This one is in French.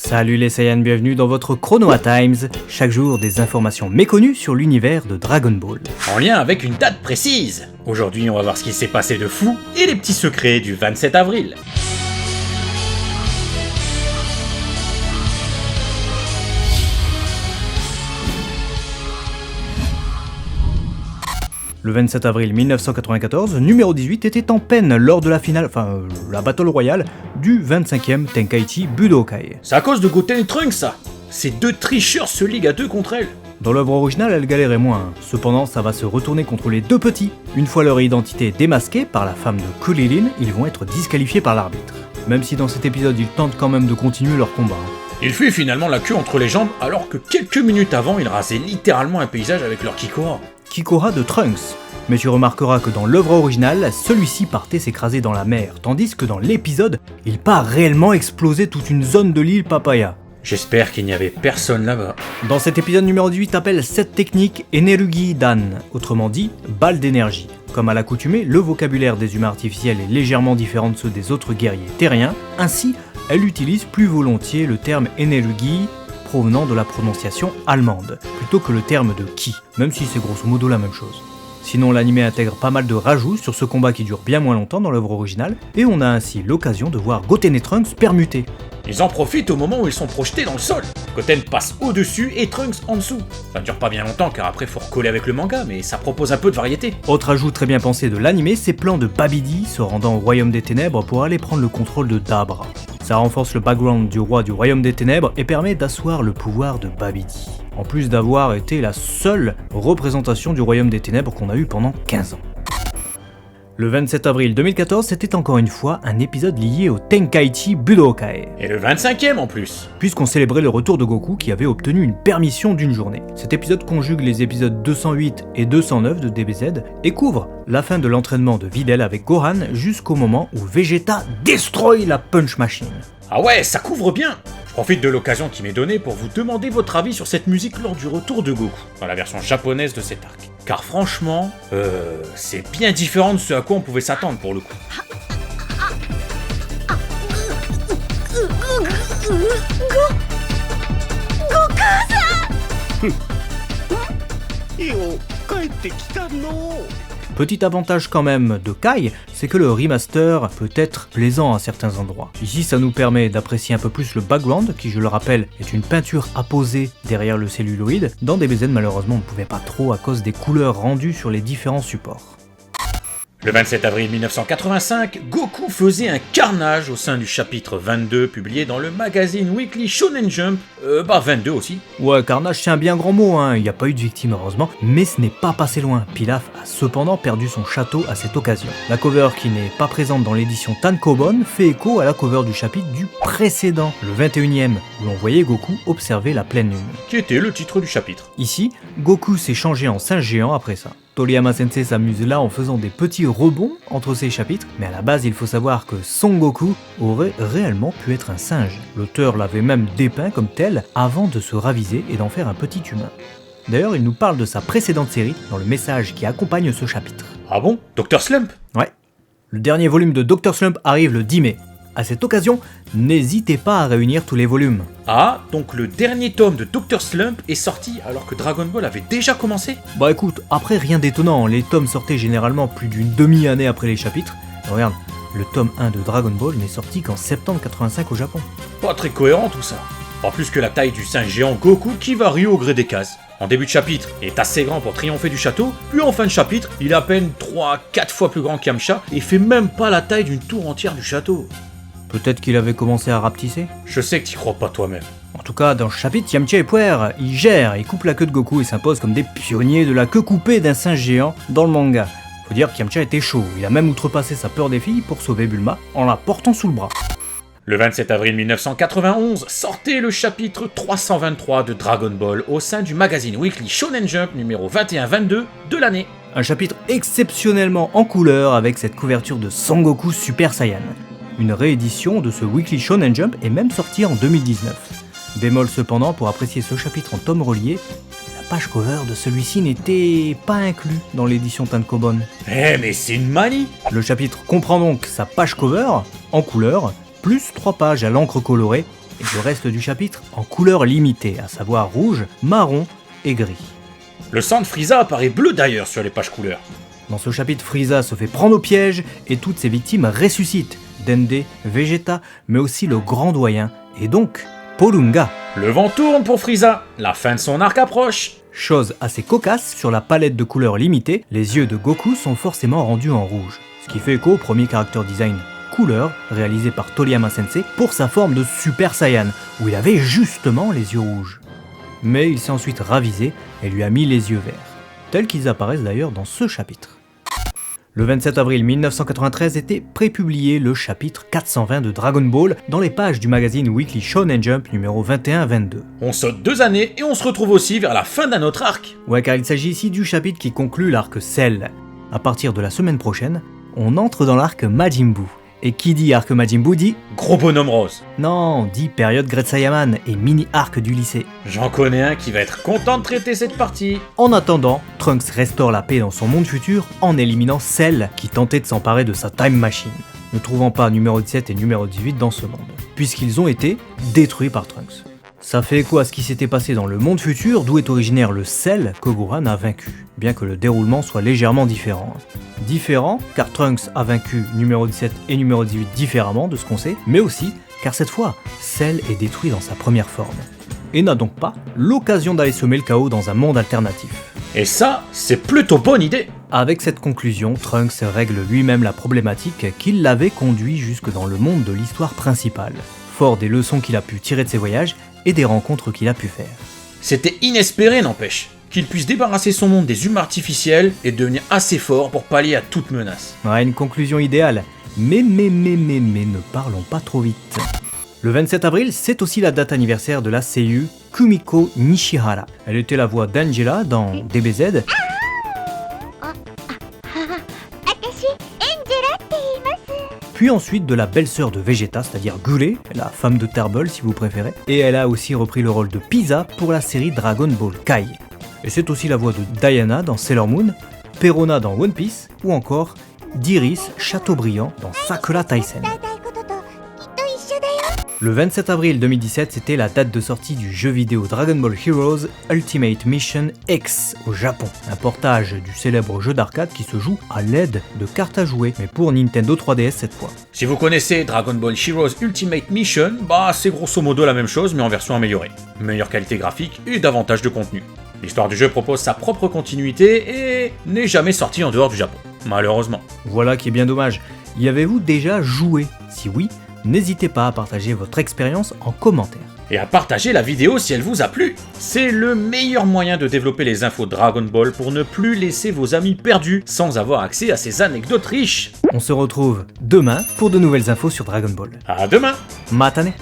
Salut les Saiyans, bienvenue dans votre Chronoa Times, chaque jour des informations méconnues sur l'univers de Dragon Ball. En lien avec une date précise. Aujourd'hui on va voir ce qui s'est passé de fou et les petits secrets du 27 avril. Le 27 avril 1994, numéro 18 était en peine lors de la finale, la Battle Royale du 25e Tenkaichi Budokai. C'est à cause de Goten et Trunks ça. Ces deux tricheurs se liguent à deux contre elle. Dans l'œuvre originale, elle galérait moins. Cependant, ça va se retourner contre les deux petits. Une fois leur identité démasquée par la femme de Kulilin, ils vont être disqualifiés par l'arbitre. Même si dans cet épisode, ils tentent quand même de continuer leur combat. Ils fuient finalement la queue entre les jambes alors que quelques minutes avant, ils rasaient littéralement un paysage avec leur Kikora. Kikora de Trunks. Mais tu remarqueras que dans l'œuvre originale, celui-ci partait s'écraser dans la mer, tandis que dans l'épisode, il part réellement exploser toute une zone de l'île Papaya. J'espère qu'il n'y avait personne là-bas. Dans cet épisode numéro 18, appelle cette technique Energy Dan, autrement dit, balle d'énergie. Comme à l'accoutumée, le vocabulaire des humains artificiels est légèrement différent de ceux des autres guerriers terriens, ainsi, elle utilise plus volontiers le terme Energy, provenant de la prononciation allemande, plutôt que le terme de Ki, même si c'est grosso modo la même chose. Sinon, l'anime intègre pas mal de rajouts sur ce combat qui dure bien moins longtemps dans l'œuvre originale, et on a ainsi l'occasion de voir Goten et Trunks permuter. Ils en profitent au moment où ils sont projetés dans le sol. Goten passe au-dessus et Trunks en dessous. Ça ne dure pas bien longtemps car après faut recoller avec le manga, mais ça propose un peu de variété. Autre ajout très bien pensé de l'anime, c'est plans de Babidi se rendant au Royaume des Ténèbres pour aller prendre le contrôle de Dabra. Ça renforce le background du roi du Royaume des Ténèbres et permet d'asseoir le pouvoir de Babidi. En plus d'avoir été la seule représentation du Royaume des Ténèbres qu'on a eu pendant 15 ans. Le 27 avril 2014, c'était encore une fois un épisode lié au Tenkaichi Budokai. Et le 25e en plus. Puisqu'on célébrait le retour de Goku qui avait obtenu une permission d'une journée. Cet épisode conjugue les épisodes 208 et 209 de DBZ et couvre la fin de l'entraînement de Videl avec Gohan jusqu'au moment où Vegeta destroy la Punch Machine. Ah ouais, ça couvre bien. Je profite de l'occasion qui m'est donnée pour vous demander votre avis sur cette musique lors du retour de Goku, dans la version japonaise de cet arc. Car franchement, c'est bien différent de ce à quoi on pouvait s'attendre pour le coup. Petit avantage quand même de Kai, c'est que le remaster peut être plaisant à certains endroits. Ici, ça nous permet d'apprécier un peu plus le background, qui je le rappelle est une peinture apposée derrière le celluloïd. Dans DBZ, malheureusement, on ne pouvait pas trop à cause des couleurs rendues sur les différents supports. Le 27 avril 1985, Goku faisait un carnage au sein du chapitre 22 publié dans le magazine Weekly Shonen Jump, 22 aussi. Ouais, carnage c'est un bien grand mot, il n'y a pas eu de victime heureusement, mais ce n'est pas passé loin. Pilaf a cependant perdu son château à cette occasion. La cover qui n'est pas présente dans l'édition Tankobon fait écho à la cover du chapitre du précédent, le 21e, où l'on voyait Goku observer la pleine lune. Qui était le titre du chapitre. Ici, Goku s'est changé en singe géant après ça. Toriyama Sensei s'amuse là en faisant des petits rebonds entre ces chapitres, mais à la base il faut savoir que Son Goku aurait réellement pu être un singe. L'auteur l'avait même dépeint comme tel avant de se raviser et d'en faire un petit humain. D'ailleurs il nous parle de sa précédente série dans le message qui accompagne ce chapitre. Ah bon ? Dr Slump ? Ouais. Le dernier volume de Dr Slump arrive le 10 mai. À cette occasion, n'hésitez pas à réunir tous les volumes. Ah, donc le dernier tome de Dr Slump est sorti alors que Dragon Ball avait déjà commencé ? Bah écoute, après rien d'étonnant, les tomes sortaient généralement plus d'une demi-année après les chapitres. Regarde, le tome 1 de Dragon Ball n'est sorti qu'en septembre 85 au Japon. Pas très cohérent tout ça. Pas plus que la taille du singe géant Goku qui varie au gré des cases. En début de chapitre, il est assez grand pour triompher du château, puis en fin de chapitre, il est à peine 3-4 fois plus grand qu'Yamcha et fait même pas la taille d'une tour entière du château. Peut-être qu'il avait commencé à rapetisser. Je sais que t'y crois pas toi-même. En tout cas, dans ce chapitre, Yamcha et Puer, ils gèrent et coupent la queue de Goku et s'imposent comme des pionniers de la queue coupée d'un singe géant dans le manga. Faut dire qu'Yamcha était chaud, il a même outrepassé sa peur des filles pour sauver Bulma en la portant sous le bras. Le 27 avril 1991 sortait le chapitre 323 de Dragon Ball au sein du magazine Weekly Shonen Jump numéro 21-22 de l'année. Un chapitre exceptionnellement en couleur avec cette couverture de Son Goku Super Saiyan. Une réédition de ce Weekly Shonen Jump est même sortie en 2019. Bémol cependant, pour apprécier ce chapitre en tome relié, la page cover de celui-ci n'était pas inclus dans l'édition Tankobon. Mais c'est une manie. Le chapitre comprend donc sa page cover, en couleur, plus 3 pages à l'encre colorée, et le reste du chapitre en couleur limitée, à savoir rouge, marron et gris. Le sang de Frieza apparaît bleu d'ailleurs sur les pages couleurs. Dans ce chapitre, Frieza se fait prendre au piège et toutes ses victimes ressuscitent. Dende, Vegeta, mais aussi le grand doyen, et donc Porunga. Le vent tourne pour Frieza, la fin de son arc approche. Chose assez cocasse, sur la palette de couleurs limitée, les yeux de Goku sont forcément rendus en rouge, ce qui fait écho au premier character design couleur réalisé par Toriyama Sensei pour sa forme de Super Saiyan, où il avait justement les yeux rouges. Mais il s'est ensuite ravisé et lui a mis les yeux verts, tels qu'ils apparaissent d'ailleurs dans ce chapitre. Le 27 avril 1993 était prépublié le chapitre 420 de Dragon Ball dans les pages du magazine Weekly Shonen Jump numéro 21-22. On saute 2 années et on se retrouve aussi vers la fin d'un autre arc. Ouais, car il s'agit ici du chapitre qui conclut l'arc Cell. À partir de la semaine prochaine, on entre dans l'arc Majin Buu. Et qui dit arc Majin Buu dit... Gros bonhomme rose. Non, dit période Great Saiyaman et mini-arc du lycée. J'en connais un qui va être content de traiter cette partie. En attendant, Trunks restaure la paix dans son monde futur en éliminant Cell qui tentait de s'emparer de sa Time Machine, ne trouvant pas numéro 17 et numéro 18 dans ce monde, puisqu'ils ont été détruits par Trunks. Ça fait écho à ce qui s'était passé dans le monde futur d'où est originaire le Cell que Gohan a vaincu, bien que le déroulement soit légèrement différent. Différent car Trunks a vaincu numéro 17 et numéro 18 différemment de ce qu'on sait, mais aussi car cette fois, Cell est détruit dans sa première forme, et n'a donc pas l'occasion d'aller semer le chaos dans un monde alternatif. Et ça, c'est plutôt bonne idée. Avec cette conclusion, Trunks règle lui-même la problématique qui l'avait conduit jusque dans le monde de l'histoire principale, fort des leçons qu'il a pu tirer de ses voyages et des rencontres qu'il a pu faire. C'était inespéré n'empêche, qu'il puisse débarrasser son monde des humains artificiels et devenir assez fort pour pallier à toute menace. Ouais, une conclusion idéale, mais ne parlons pas trop vite. Le 27 avril, c'est aussi la date anniversaire de la seiyuu Kumiko Nishihara. Elle était la voix d'Angela dans DBZ, puis ensuite de la belle-sœur de Vegeta, c'est-à-dire Gulé, la femme de Tarbell si vous préférez, et elle a aussi repris le rôle de Pisa pour la série Dragon Ball Kai. Et c'est aussi la voix de Diana dans Sailor Moon, Perona dans One Piece, ou encore d'Iris Chateaubriand dans Sakura Taisen. Le 27 avril 2017, c'était la date de sortie du jeu vidéo Dragon Ball Heroes Ultimate Mission X au Japon, un portage du célèbre jeu d'arcade qui se joue à l'aide de cartes à jouer, mais pour Nintendo 3DS cette fois. Si vous connaissez Dragon Ball Heroes Ultimate Mission, c'est grosso modo la même chose mais en version améliorée. Meilleure qualité graphique et davantage de contenu. L'histoire du jeu propose sa propre continuité et n'est jamais sortie en dehors du Japon, malheureusement. Voilà qui est bien dommage. Y avez-vous déjà joué? Si oui, n'hésitez pas à partager votre expérience en commentaire. Et à partager la vidéo si elle vous a plu. C'est le meilleur moyen de développer les infos Dragon Ball pour ne plus laisser vos amis perdus sans avoir accès à ces anecdotes riches. On se retrouve demain pour de nouvelles infos sur Dragon Ball. À demain. Matane.